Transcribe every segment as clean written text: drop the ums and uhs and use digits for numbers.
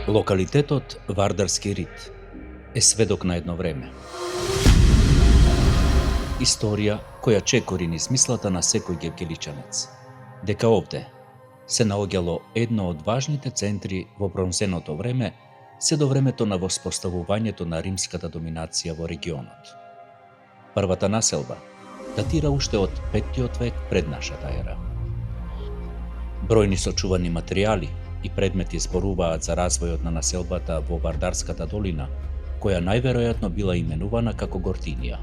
Локалитетот Вардарски рид е сведок на едно време. Историја која чекори низ мислата на секој гевгеличанец, дека овде се наоѓало едно од важните центри во бронзеното време, се до времето на воспоставувањето на римската доминација во регионот. Првата населба датира уште од 5 век пред нашата ера. Бројни сочувани материјали и предмети зборуваат за развојот на населбата во Вардарската долина, која најверојатно била именувана како Гортинија.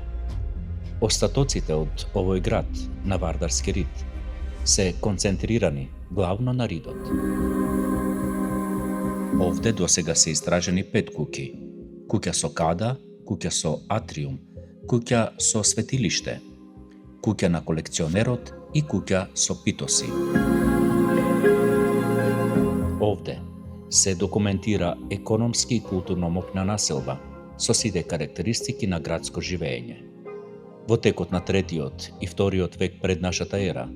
Остатоците од овој град на Вардарски рид се концентрирани главно на ридот. Овде досега се истражени 5 куќи: куќа со када, куќа со атриум, куќа со светилиште, куќа на колекционерот и куќа со питоси. Овде се документира економски и културно моќна населба со сите карактеристики на градско живење. Во текот на 3 и 2 век пред нашата ера,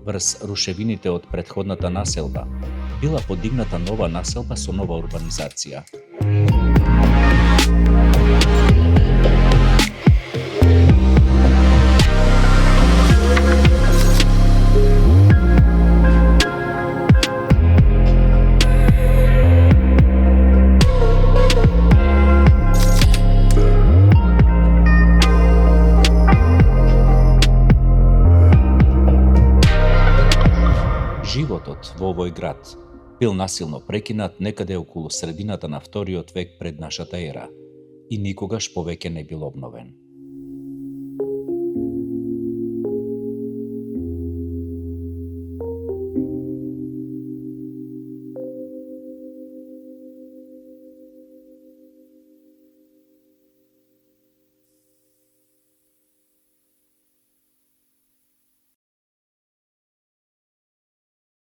врз рушевините од претходната населба, била подигната нова населба со нова урбанизација. Животот во овој град бил насилно прекинат некаде околу средината на 2 век пред нашата ера и никогаш повеќе не бил обновен.